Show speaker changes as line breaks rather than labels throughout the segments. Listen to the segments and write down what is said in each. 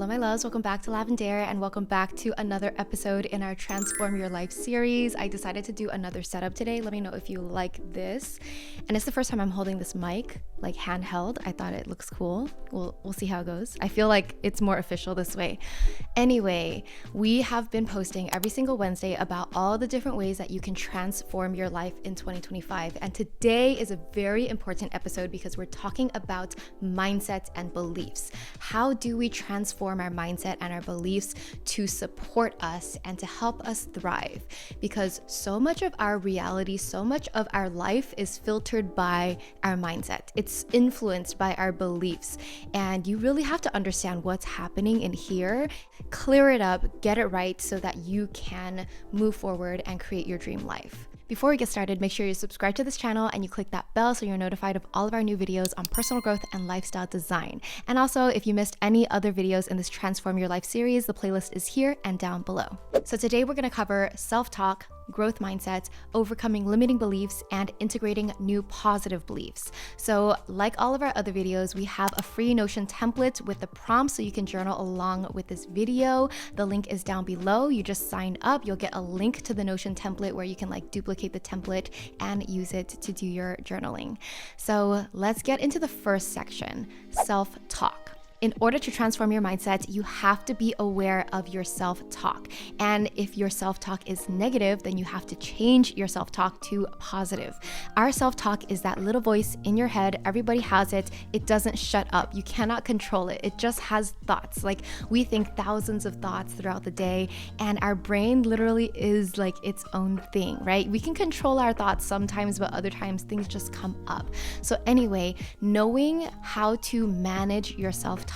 Hello, my loves. Welcome back to Lavendaire and welcome back to another episode in our Transform Your Life series. I decided to do another setup today. Let me know if you like this. And it's the first time I'm holding this mic, like handheld. I thought it looks cool. We'll see how it goes. I feel like it's more official this way. Anyway, we have been posting every single Wednesday about all the different ways that you can transform your life in 2025. And today is a very important episode because we're talking about mindset and beliefs. How do we transform our mindset and our beliefs to support us and to help us thrive? Because so much of our reality, so much of our life is filtered by our mindset. It's influenced by our beliefs. And you really have to understand what's happening in here, clear it up, get it right so that you can move forward and create your dream life. Before we get started, make sure you subscribe to this channel and you click that bell so you're notified of all of our new videos on personal growth and lifestyle design. And also, if you missed any other videos in this Transform Your Life series, the playlist is here and down below. So today we're going to cover self-talk, growth mindset, overcoming limiting beliefs, and integrating new positive beliefs. So like all of our other videos, we have a free Notion template with the prompts so you can journal along with this video. The link is down below. You just sign up. You'll get a link to the Notion template where you can duplicate the template and use it to do your journaling. So let's get into the first section, self-talk. In order to transform your mindset, you have to be aware of your self-talk. And if your self-talk is negative, then you have to change your self-talk to positive. Our self-talk is that little voice in your head. Everybody has it. It doesn't shut up. You cannot control it. It just has thoughts. We think thousands of thoughts throughout the day, and our brain literally is its own thing, right? We can control our thoughts sometimes, but other times things just come up. So anyway, knowing how to manage your self-talk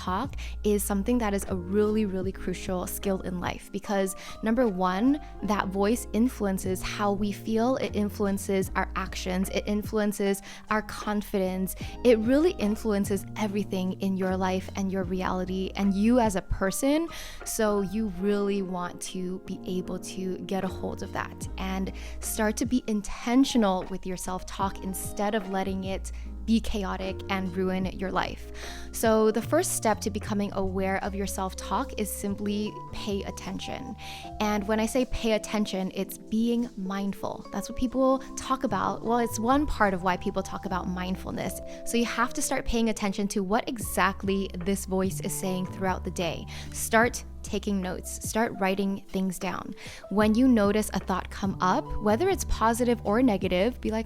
is something that is a really, really crucial skill in life, because number one, that voice influences how we feel. It influences our actions. It influences our confidence. It really influences everything in your life and your reality and you as a person. So you really want to be able to get a hold of that and start to be intentional with your self-talk instead of letting it be chaotic and ruin your life. So the first step to becoming aware of your self-talk is simply pay attention. And when I say pay attention, it's being mindful. That's what people talk about. Well, it's one part of why people talk about mindfulness. So you have to start paying attention to what exactly this voice is saying throughout the day. Start taking notes, start writing things down. When you notice a thought come up, whether it's positive or negative, be like,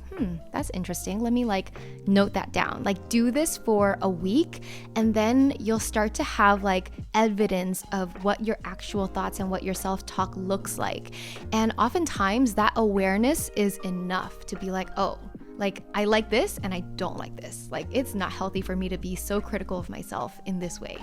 that's interesting. Let me note that down. Do this for a week, and then you'll start to have evidence of what your actual thoughts and what your self-talk looks like. And oftentimes that awareness is enough to be I like this and I don't like this. It's not healthy for me to be so critical of myself in this way.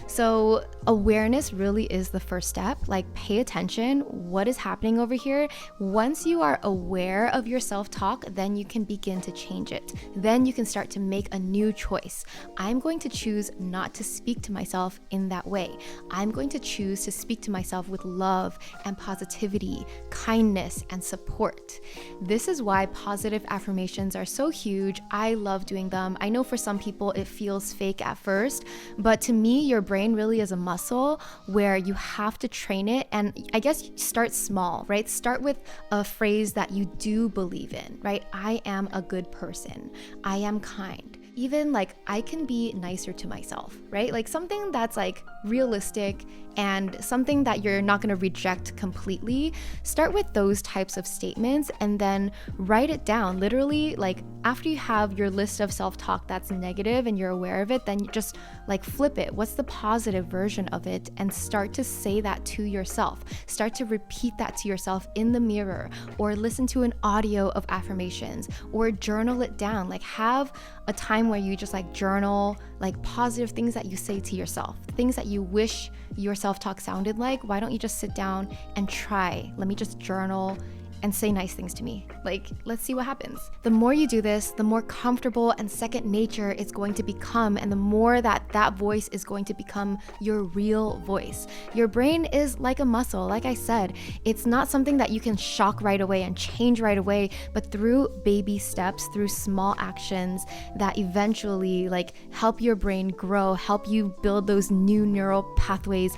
So awareness really is the first step. Pay attention. What is happening over here? Once you are aware of your self-talk, then you can begin to change it. Then you can start to make a new choice. I'm going to choose not to speak to myself in that way. I'm going to choose to speak to myself with love and positivity, kindness, and support. This is why positive affirmations are so huge. I love doing them. I know for some people it feels fake at first, but to me, your brain really is a muscle where you have to train it. And I guess start small, right? Start with a phrase that you do believe in, right? I am a good person. I am kind. Even I can be nicer to myself, right? Something that's realistic and something that you're not going to reject completely. Start with those types of statements and then write it down. Literally, after you have your list of self-talk that's negative and you're aware of it, then you just flip it. What's the positive version of it? And start to say that to yourself. Start to repeat that to yourself in the mirror, or listen to an audio of affirmations, or journal it down. Have a time where you just journal positive things that you say to yourself, things that you wish your self-talk sounded like. Why don't you just sit down and try? Let me just journal and say nice things to me. Like, let's see what happens. The more you do this, the more comfortable and second nature it's going to become, and the more that voice is going to become your real voice. Your brain is like a muscle. Like I said, it's not something that you can shock right away and change right away, but through baby steps, through small actions that eventually like help your brain grow, help you build those new neural pathways.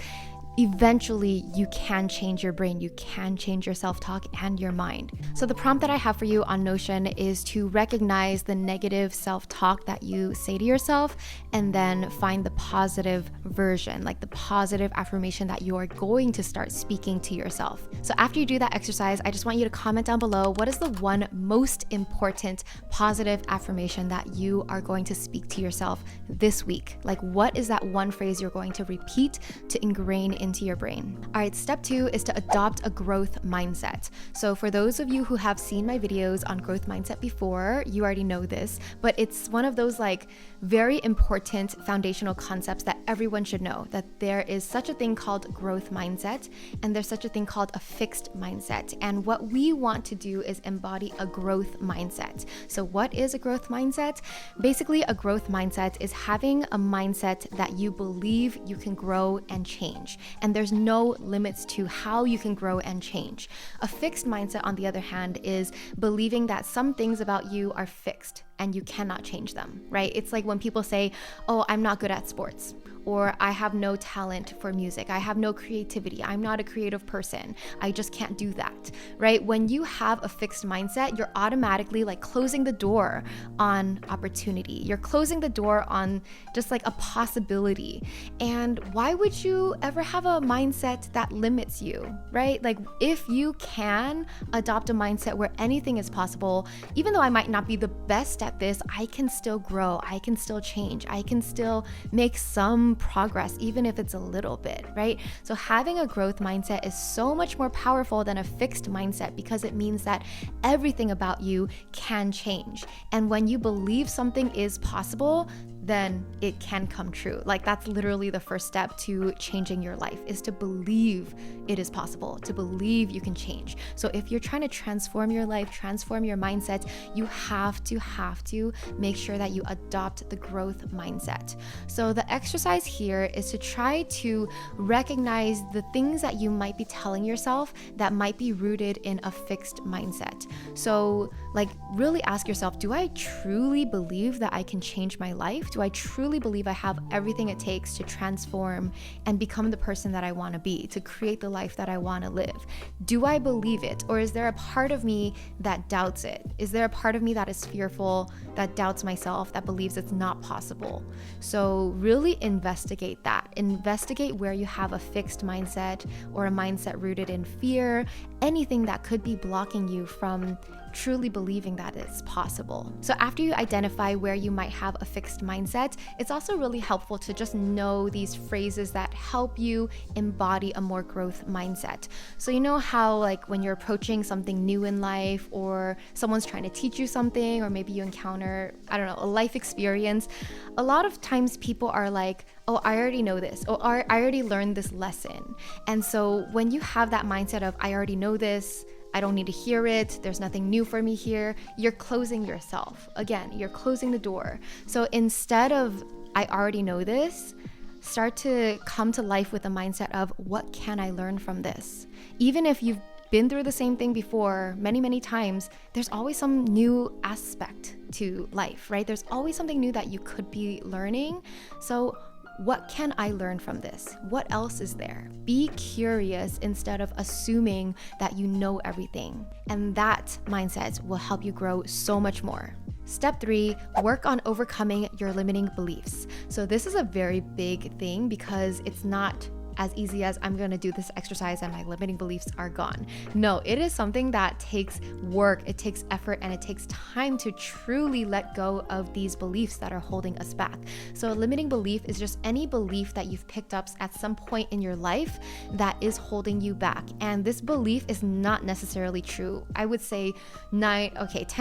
Eventually, you can change your brain, you can change your self-talk and your mind. So the prompt that I have for you on Notion is to recognize the negative self-talk that you say to yourself, and then find the positive version, like the positive affirmation that you're going to start speaking to yourself. So after you do that exercise, I just want you to comment down below, what is the one most important positive affirmation that you are going to speak to yourself this week? Like, what is that one phrase you're going to repeat to ingrain into your brain? All right, step 2 is to adopt a growth mindset. So for those of you who have seen my videos on growth mindset before, you already know this, but it's one of those like very important foundational concepts that everyone should know, that there is such a thing called growth mindset and there's such a thing called a fixed mindset. And what we want to do is embody a growth mindset. So what is a growth mindset? Basically, a growth mindset is having a mindset that you believe you can grow and change. And there's no limits to how you can grow and change. A fixed mindset, on the other hand, is believing that some things about you are fixed and you cannot change them, right? It's like when people say, oh, I'm not good at sports, or I have no talent for music, I have no creativity, I'm not a creative person, I just can't do that, right? When you have a fixed mindset, you're automatically like closing the door on opportunity. You're closing the door on just like a possibility. And why would you ever have a mindset that limits you, right? Like, if you can adopt a mindset where anything is possible, even though I might not be the best at this, I can still grow, I can still change, I can still make some progress, even if it's a little bit, right? So having a growth mindset is so much more powerful than a fixed mindset, because it means that everything about you can change. And when you believe something is possible, then it can come true. Like, that's literally the first step to changing your life, is to believe it is possible, to believe you can change. So if you're trying to transform your life, transform your mindset, you have to make sure that you adopt the growth mindset. So the exercise here is to try to recognize the things that you might be telling yourself that might be rooted in a fixed mindset. So like, really ask yourself, do I truly believe that I can change my life? Do I truly believe I have everything it takes to transform and become the person that I want to be, to create the life that I want to live? Do I believe it? Or is there a part of me that doubts it? Is there a part of me that is fearful, that doubts myself, that believes it's not possible? So really investigate that. Investigate where you have a fixed mindset or a mindset rooted in fear, anything that could be blocking you from truly believing that it's possible. So after you identify where you might have a fixed mindset, it's also really helpful to just know these phrases that help you embody a more growth mindset. So you know how like when you're approaching something new in life, or someone's trying to teach you something, or maybe you encounter, I don't know, a life experience, a lot of times people are like, oh, I already know this, or I already learned this lesson. And so when you have that mindset of, I already know this, I don't need to hear it, there's nothing new for me here, you're closing yourself. Again, you're closing the door. So instead of, I already know this, start to come to life with a mindset of, what can I learn from this? Even if you've been through the same thing before many times, there's always some new aspect to life, right? There's always something new that you could be learning. So what can I learn from this? What else is there? Be curious instead of assuming that you know everything. And that mindset will help you grow so much more. Step 3, work on overcoming your limiting beliefs. So this is a very big thing, because it's not as easy as I'm going to do this exercise and my limiting beliefs are gone. No, it is something that takes work, it takes effort, and it takes time to truly let go of these beliefs that are holding us back. So a limiting belief is just any belief that you've picked up at some point in your life that is holding you back. And this belief is not necessarily true. I would say 10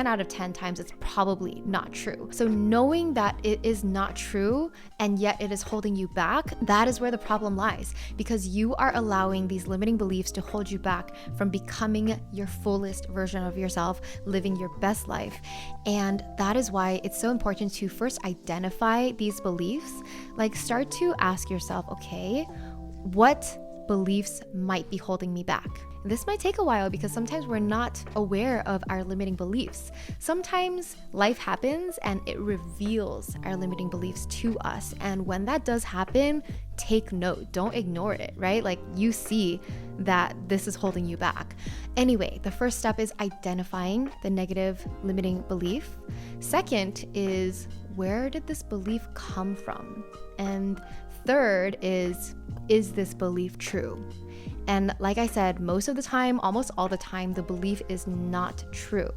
out of 10 times it's probably not true. So knowing that it is not true and yet it is holding you back, that is where the problem lies. because you are allowing these limiting beliefs to hold you back from becoming your fullest version of yourself, living your best life. And that is why it's so important to first identify these beliefs. Like, start to ask yourself, okay, what beliefs might be holding me back? This might take a while because sometimes we're not aware of our limiting beliefs. Sometimes life happens and it reveals our limiting beliefs to us. And when that does happen, take note. Don't ignore it, right? Like, you see that this is holding you back. Anyway, the first step is identifying the negative limiting belief. Second is, where did this belief come from? And third is this belief true? And like I said, most of the time, almost all the time, the belief is not true.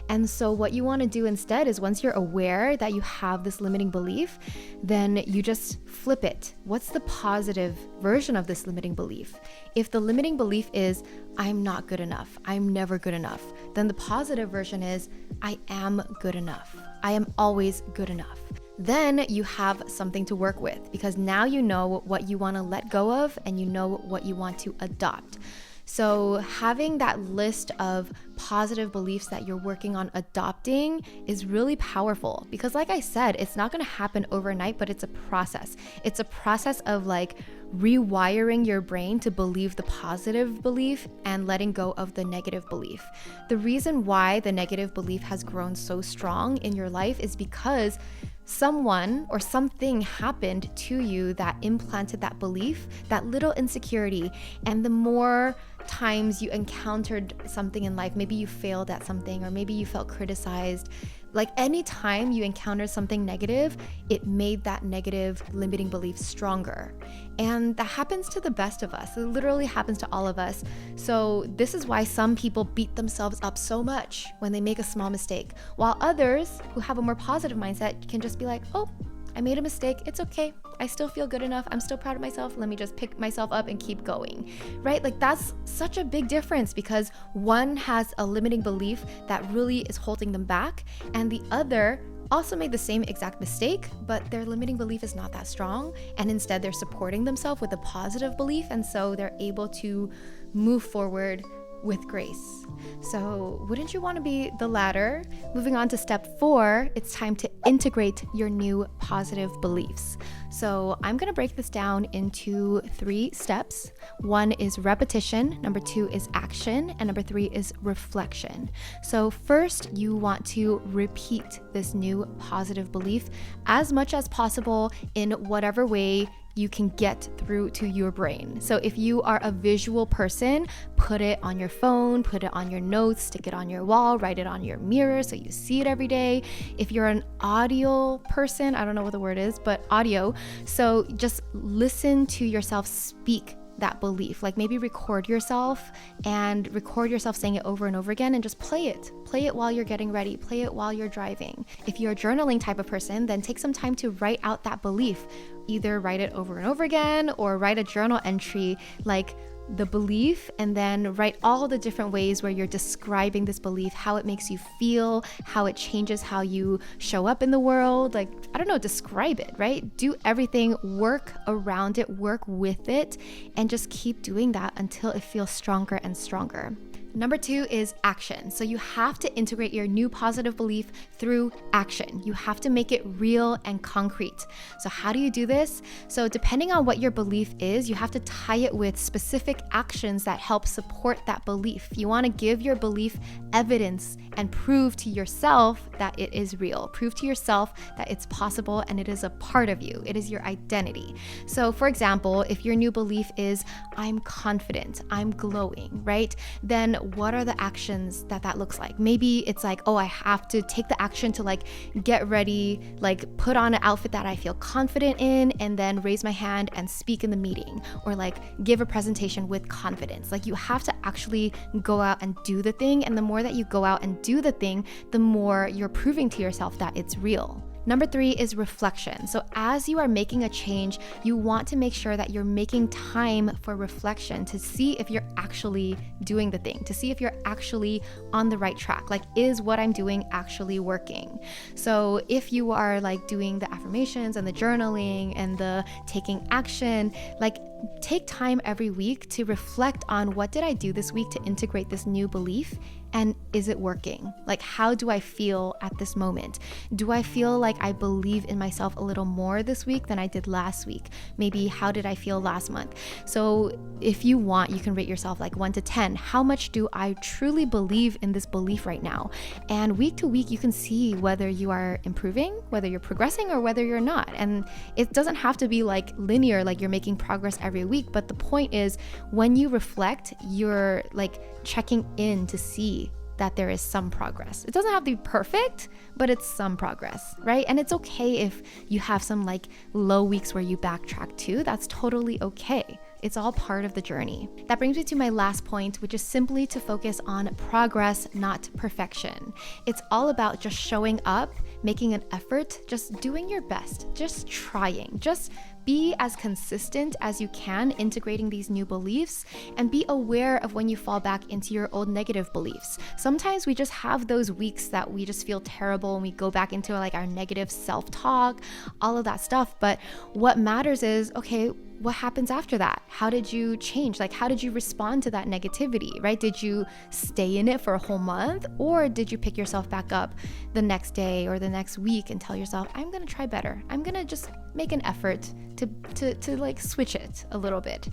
And so what you want to do instead is, once you're aware that you have this limiting belief, then you just flip it. What's the positive version of this limiting belief? If the limiting belief is, I'm not good enough, I'm never good enough, then the positive version is, I am good enough. I am always good enough. Then you have something to work with, because now you know what you want to let go of and you know what you want to adopt. So having that list of positive beliefs that you're working on adopting is really powerful, because like I said, it's not going to happen overnight, but it's a process. It's a process of like rewiring your brain to believe the positive belief and letting go of the negative belief. The reason why the negative belief has grown so strong in your life is because someone or something happened to you that implanted that belief, that little insecurity. And the more times you encountered something in life, maybe you failed at something, or maybe you felt criticized, like any time you encountered something negative, it made that negative limiting belief stronger. And that happens to the best of us. It literally happens to all of us. So this is why some people beat themselves up so much when they make a small mistake, while others who have a more positive mindset can just be like, oh, I made a mistake. It's okay. I still feel good enough. I'm still proud of myself. Let me just pick myself up and keep going, right? Like, that's such a big difference, because one has a limiting belief that really is holding them back, and the other also made the same exact mistake, but their limiting belief is not that strong, and instead they're supporting themselves with a positive belief, and so they're able to move forward with grace. So wouldn't you want to be the latter? Moving on to step 4, it's time to integrate your new positive beliefs. So I'm going to break this down into 3 steps. 1 is repetition, number 2 is action, and number 3 is reflection. So first, you want to repeat this new positive belief as much as possible in whatever way you can get through to your brain. So if you are a visual person, put it on your phone, put it on your notes, stick it on your wall, write it on your mirror so you see it every day. If you're an audio person, I don't know what the word is, but audio, so just listen to yourself speak that belief. Like, maybe record yourself saying it over and over again, and just play it while you're getting ready, play it while you're driving. If you're a journaling type of person, then take some time to write out that belief. Either write it over and over again, or write a journal entry like the belief, and then write all the different ways where you're describing this belief, how it makes you feel, how it changes how you show up in the world. Like, I don't know, describe it, right? Do everything, work around it, work with it, and just keep doing that until it feels stronger and stronger. Number 2 is action. So you have to integrate your new positive belief through action. You have to make it real and concrete. So how do you do this? So depending on what your belief is, you have to tie it with specific actions that help support that belief. You want to give your belief evidence and prove to yourself that it is real. Prove to yourself that it's possible and it is a part of you. It is your identity. So for example, if your new belief is, I'm confident, I'm glowing, right? Then what are the actions that looks like? Maybe it's like, oh, I have to take the action to like get ready, like put on an outfit that I feel confident in, and then raise my hand and speak in the meeting, or like give a presentation with confidence. Like, you have to actually go out and do the thing. And the more that you go out and do the thing, the more you're proving to yourself that it's real. Number 3 is reflection. So as you are making a change, you want to make sure that you're making time for reflection to see if you're actually doing the thing, to see if you're actually on the right track. Like, is what I'm doing actually working? So if you are like doing the affirmations and the journaling and the taking action, like, take time every week to reflect on what did I do this week to integrate this new belief, and is it working? Like, how do I feel at this moment? Do I feel like I believe in myself a little more this week than I did last week? Maybe how did I feel last month? So if you want, you can rate yourself like 1 to 10. How much do I truly believe in this belief right now? And week to week, you can see whether you are improving, whether you're progressing, or whether you're not. And it doesn't have to be like linear, like you're making progress every week. But the point is, when you reflect, you're like checking in to see that there is some progress. It doesn't have to be perfect, but it's some progress, right? And it's okay if you have some like low weeks where you backtrack too. That's totally okay. It's all part of the journey. That brings me to my last point, which is simply to focus on progress, not perfection. It's all about just showing up, making an effort, just doing your best, just trying, just be as consistent as you can integrating these new beliefs, and be aware of when you fall back into your old negative beliefs. Sometimes we just have those weeks that we just feel terrible and we go back into like our negative self-talk, all of that stuff. But what matters is, okay, what happens after that? How did you change? Like, how did you respond to that negativity, right? Did you stay in it for a whole month, or did you pick yourself back up the next day or the next week and tell yourself, I'm going to try better. I'm going to just make an effort to like switch it a little bit.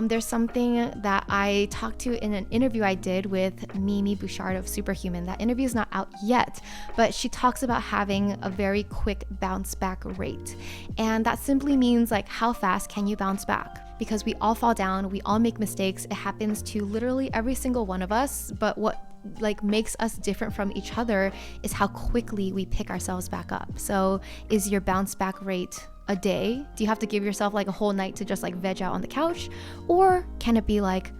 There's something that I talked to in an interview I did with Mimi Bouchard of Superhuman. That interview is not out yet, but she talks about having a very quick bounce back rate. And that simply means like, how fast can you bounce back? Because we all fall down, we all make mistakes. It happens to literally every single one of us. But what like makes us different from each other is how quickly we pick ourselves back up. So is your bounce back rate a day? Do you have to give yourself like a whole night to just like veg out on the couch? Or can it be like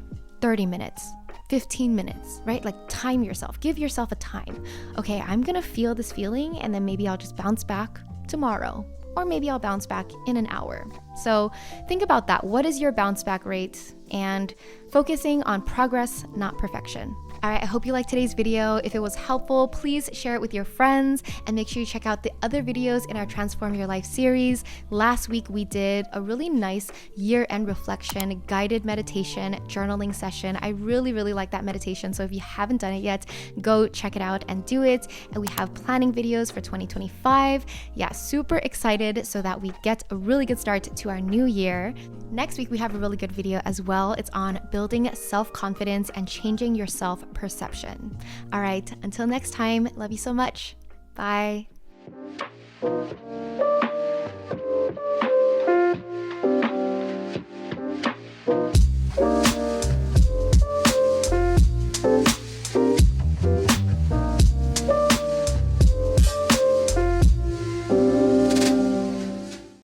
30 minutes, 15 minutes, right? Like time yourself, give yourself a time. Okay, I'm gonna feel this feeling, and then maybe I'll just bounce back tomorrow, or maybe I'll bounce back in an hour. So think about that. What is your bounce back rate? And focusing on progress, not perfection. All right, I hope you liked today's video. If it was helpful, please share it with your friends, and make sure you check out the other videos in our Transform Your Life series. Last week, we did a really nice year-end reflection, guided meditation, journaling session. I really, really like that meditation. So if you haven't done it yet, go check it out and do it. And we have planning videos for 2025. Yeah, super excited so that we get a really good start to our new year. Next week, we have a really good video as well. It's on building self-confidence and changing your self-perception. All right, until next time, love you so much. Bye.